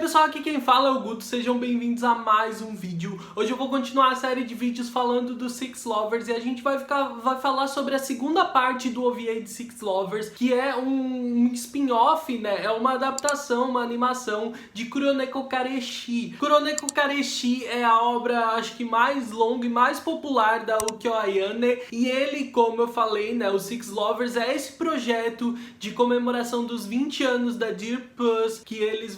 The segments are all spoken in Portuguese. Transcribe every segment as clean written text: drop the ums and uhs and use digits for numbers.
pessoal, aqui quem fala é o Guto, sejam bem-vindos a mais um vídeo. Hoje eu vou continuar a série de vídeos falando do Six Lovers e a gente vai falar sobre a segunda parte do OVA de Six Lovers, que é um spin-off, né? É uma adaptação, uma animação de Kuroneko Kareshi. Kuroneko Kareshi é a obra, acho que mais longa e mais popular da Ukiyo Ayane, e ele, como eu falei, né, o Six Lovers é esse projeto de comemoração dos 20 anos da Dear Puss, que eles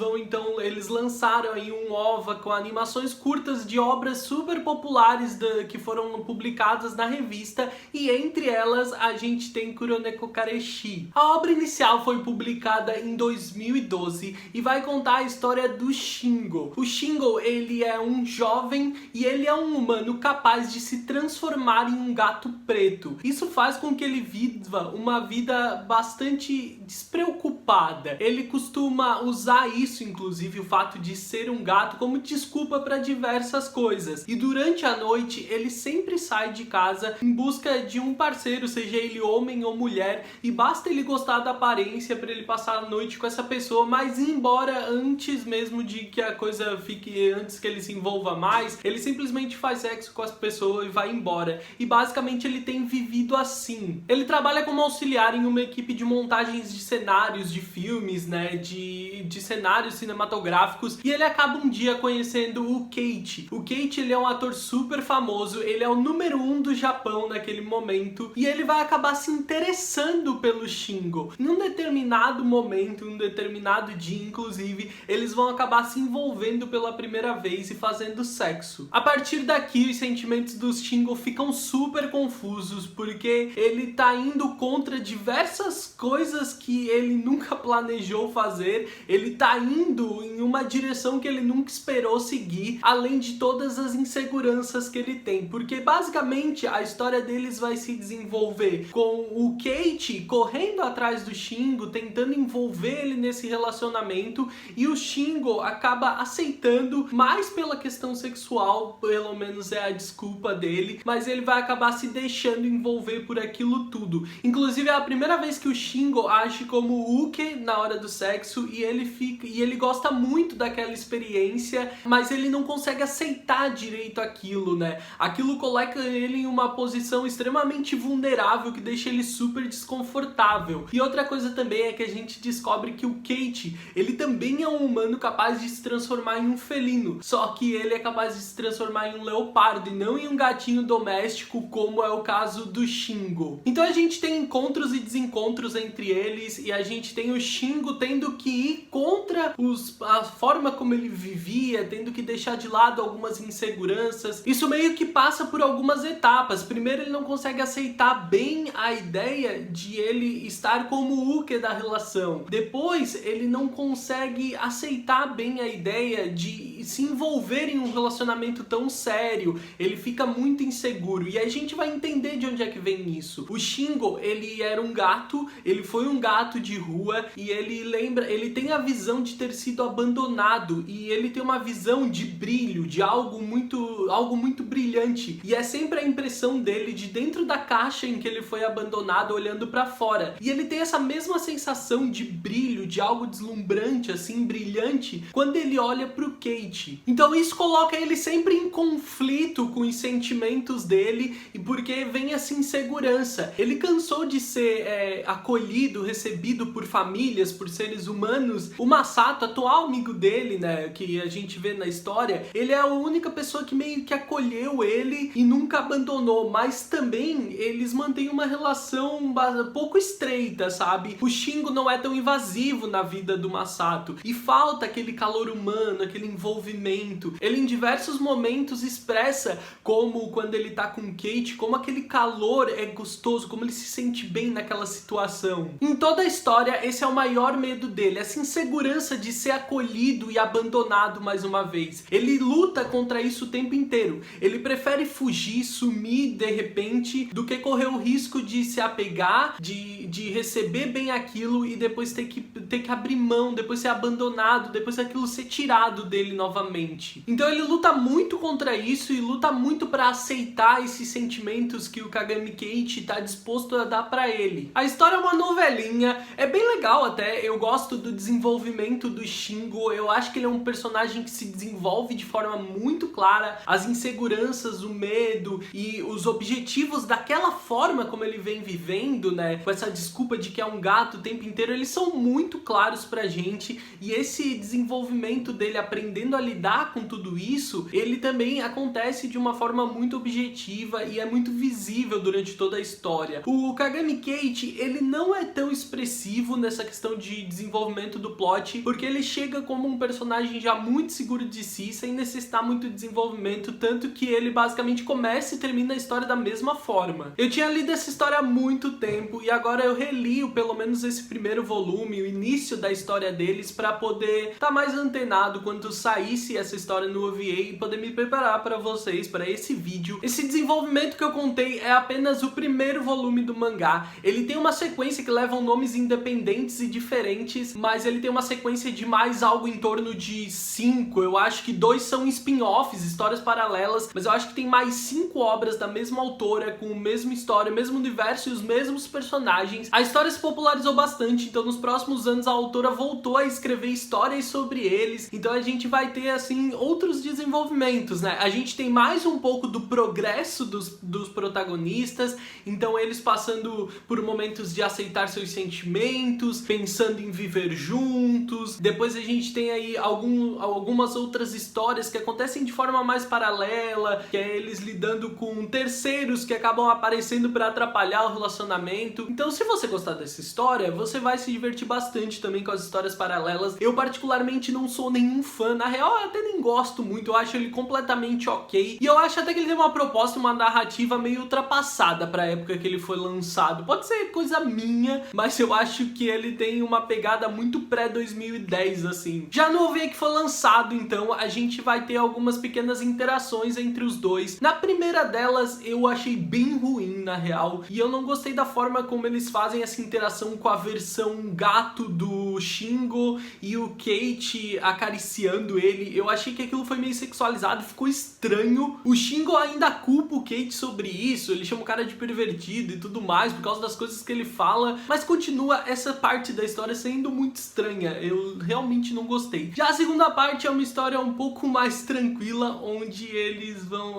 lançaram aí um OVA com animações curtas de obras super populares que foram publicadas na revista, e entre elas a gente tem Kuroneko Kareshi. A obra inicial foi publicada em 2012 e vai contar a história do Shingo. O Shingo, ele é um jovem e ele é um humano capaz de se transformar em um gato preto. Isso faz com que ele viva uma vida bastante despreocupada. Ele costuma usar isso, inclusive o fato de ser um gato, como desculpa para diversas coisas. E durante a noite ele sempre sai de casa em busca de um parceiro, seja ele homem ou mulher, e basta ele gostar da aparência para ele passar a noite com essa pessoa, mas ir embora antes mesmo de que a coisa fique, antes que ele se envolva mais, ele simplesmente faz sexo com as pessoas e vai embora. E basicamente ele tem vivido assim. Ele trabalha como auxiliar em uma equipe de montagens de cenários de filmes, né, de cenários cinematográficos, e ele acaba um dia conhecendo o Keiichi. O Keiichi, ele é um ator super famoso, ele é o número 1 do Japão naquele momento, e ele vai acabar se interessando pelo Shingo. Em um determinado momento, em um determinado dia, inclusive, eles vão acabar se envolvendo pela primeira vez e fazendo sexo. A partir daqui, os sentimentos do Shingo ficam super confusos, porque ele tá indo contra diversas coisas que ele nunca planejou fazer, ele tá indo em uma direção que ele nunca esperou seguir, além de todas as inseguranças que ele tem, porque basicamente a história deles vai se desenvolver com o Keiichi correndo atrás do Shingo, tentando envolver ele nesse relacionamento, e o Shingo acaba aceitando mais pela questão sexual, pelo menos é a desculpa dele, mas ele vai acabar se deixando envolver por aquilo tudo. Inclusive é a primeira vez que o Shingo age como Uke na hora do sexo, e ele gosta muito daquela experiência, mas ele não consegue aceitar direito aquilo, né? Aquilo coloca ele em uma posição extremamente vulnerável que deixa ele super desconfortável. E outra coisa também é que a gente descobre que o Keiichi, ele também é um humano capaz de se transformar em um felino, só que ele é capaz de se transformar em um leopardo e não em um gatinho doméstico, como é o caso do Shingo. Então a gente tem encontros e desencontros entre eles, e a gente tem o Shingo tendo que ir contra a forma como ele vivia, tendo que deixar de lado algumas inseguranças. Isso meio que passa por algumas etapas. Primeiro, ele não consegue aceitar bem a ideia de ele estar como o Uke da relação. Depois, ele não consegue aceitar bem a ideia de se envolver em um relacionamento tão sério. Ele fica muito inseguro, e a gente vai entender de onde é que vem isso. O Shingo, ele era um gato, ele foi um gato de rua, e ele tem a visão de ter sido abandonado, e ele tem uma visão de brilho, de algo muito brilhante, e é sempre a impressão dele de dentro da caixa em que ele foi abandonado, olhando pra fora. E ele tem essa mesma sensação de brilho, de algo deslumbrante, assim, brilhante, quando ele olha pro Keiichi. Então isso coloca ele sempre em conflito com os sentimentos dele, e porque vem essa insegurança. Ele cansou de ser acolhido, recebido por famílias, por seres humanos. O Masato, atual amigo dele, né, que a gente vê na história, ele é a única pessoa que meio que acolheu ele e nunca abandonou, mas também eles mantêm uma relação pouco estreita, sabe? O Shingo não é tão invasivo na vida do Masato, e falta aquele calor humano, aquele envolvimento. Ele em diversos momentos expressa como, quando ele tá com o Keiichi, como aquele calor é gostoso, como ele se sente bem naquela situação. Em toda a história, esse é o maior medo dele, essa insegurança de ser acolhido e abandonado mais uma vez. Ele luta contra isso o tempo inteiro. Ele prefere fugir, sumir de repente, do que correr o risco de se apegar, de receber bem aquilo e depois ter que abrir mão, depois ser abandonado, depois aquilo ser tirado dele novamente. Então ele luta muito contra isso e luta muito para aceitar esses sentimentos que o Kagami Keiichi tá disposto a dar para ele. A história é uma novelinha, é bem legal até, eu gosto do desenvolvimento do Shingo Shingo, eu acho que ele é um personagem que se desenvolve de forma muito clara, as inseguranças, o medo e os objetivos daquela forma como ele vem vivendo, né, com essa desculpa de que é um gato o tempo inteiro, eles são muito claros pra gente, e esse desenvolvimento dele aprendendo a lidar com tudo isso, ele também acontece de uma forma muito objetiva e é muito visível durante toda a história. O Kagami Keiichi, ele não é tão expressivo nessa questão de desenvolvimento do plot, porque ele chega como um personagem já muito seguro de si, sem necessitar muito de desenvolvimento, tanto que ele basicamente começa e termina a história da mesma forma. Eu tinha lido essa história há muito tempo e agora eu relio pelo menos esse primeiro volume, o início da história deles, pra poder estar mais antenado quando saísse essa história no OVA e poder me preparar pra vocês, pra esse vídeo. Esse desenvolvimento que eu contei é apenas o primeiro volume do mangá. Ele tem uma sequência que levam nomes independentes e diferentes, mas ele tem uma sequência de mais algo em torno de 5. Eu acho que 2 são spin-offs, histórias paralelas, mas eu acho que tem mais 5 obras da mesma autora, com a mesma história, o mesmo universo e os mesmos personagens. A história se popularizou bastante, então nos próximos anos a autora voltou a escrever histórias sobre eles, então a gente vai ter, assim, outros desenvolvimentos, né? A gente tem mais um pouco do progresso dos protagonistas, então eles passando por momentos de aceitar seus sentimentos, pensando em viver juntos. Depois a gente tem aí algumas outras histórias que acontecem de forma mais paralela, que é eles lidando com terceiros que acabam aparecendo para atrapalhar o relacionamento. Então, se você gostar dessa história, você vai se divertir bastante também com as histórias paralelas. Eu particularmente não sou nenhum fã, na real eu até nem gosto muito, eu acho ele completamente ok, e eu acho até que ele tem uma proposta, uma narrativa meio ultrapassada pra época que ele foi lançado. Pode ser coisa minha, mas eu acho que ele tem uma pegada muito pré-2010, assim. Já no OVA que foi lançado, então, a gente vai ter algumas pequenas interações entre os dois. Na primeira delas, eu achei bem ruim, na real, e eu não gostei da forma como eles fazem essa interação com a versão gato do Shingo e o Keiichi acariciando ele. Eu achei que aquilo foi meio sexualizado, ficou estranho. O Shingo ainda culpa o Keiichi sobre isso, ele chama o cara de pervertido e tudo mais, por causa das coisas que ele fala, mas continua essa parte da história sendo muito estranha, eu realmente não gostei. Já a segunda parte é uma história um pouco mais tranquila, onde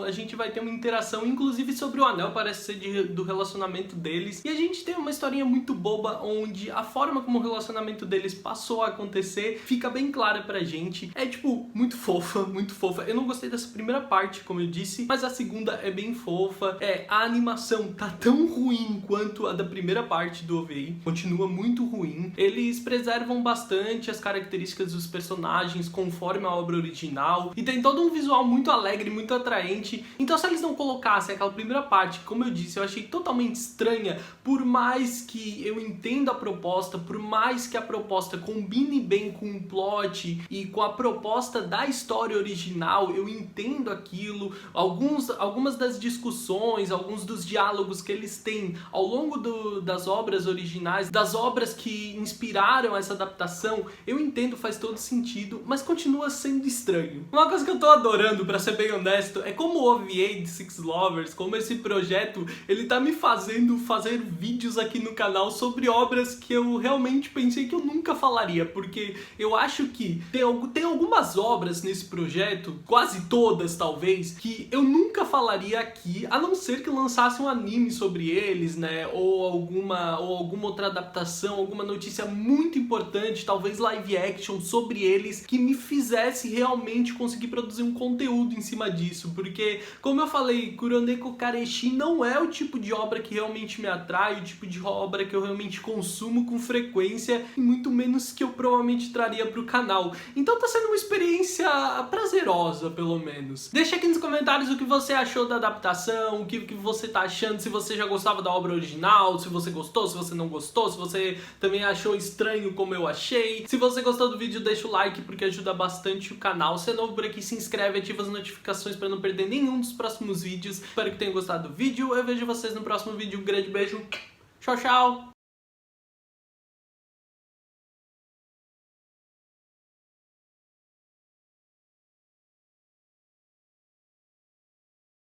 a gente vai ter uma interação, inclusive sobre o anel, parece ser do relacionamento deles, e a gente tem uma historinha muito boba, onde a forma como o relacionamento deles passou a acontecer fica bem clara pra gente. É tipo, muito fofa, muito fofa. Eu não gostei dessa primeira parte, como eu disse, mas a segunda é bem fofa. A animação tá tão ruim quanto a da primeira parte do OVA, continua muito ruim. Eles preservam bastante as características dos personagens conforme a obra original, e tem todo um visual muito alegre, muito atraente. Então, se eles não colocassem aquela primeira parte, como eu disse, eu achei totalmente estranha, por mais que eu entenda a proposta, por mais que a proposta combine bem com o plot e com a proposta da história original, eu entendo aquilo. Algumas das discussões, alguns dos diálogos que eles têm ao longo das obras originais, das obras que inspiraram essa adaptação, eu entendo, faz todo sentido, mas continua sendo estranho. Uma coisa que eu tô adorando, pra ser bem honesto, é como o OVA de Six Lovers, como esse projeto, ele tá me fazendo fazer vídeos aqui no canal sobre obras que eu realmente pensei que eu nunca falaria, porque eu acho que tem algumas obras nesse projeto, quase todas talvez, que eu nunca falaria aqui, a não ser que lançasse um anime sobre eles, né, ou alguma outra adaptação, alguma notícia muito importante, talvez live action sobre eles, que me fizesse realmente conseguir produzir um conteúdo em cima disso, porque, como eu falei, Kuroneko Kareshi não é o tipo de obra que realmente me atrai, o tipo de obra que eu realmente consumo com frequência, e muito menos que eu provavelmente traria pro canal. Então tá sendo uma experiência prazerosa, pelo menos. Deixa aqui nos comentários o que você achou da adaptação, o que você tá achando, se você já gostava da obra original, se você gostou, se você não gostou, se você também achou estranho como eu achei. Se você gostou do vídeo, deixa o like, porque ajuda bastante o canal. Se é novo por aqui, se inscreve, ativa as notificações para não perder nenhum dos próximos vídeos. Espero que tenham gostado do vídeo. Eu vejo vocês no próximo vídeo. Um grande beijo. Tchau, tchau!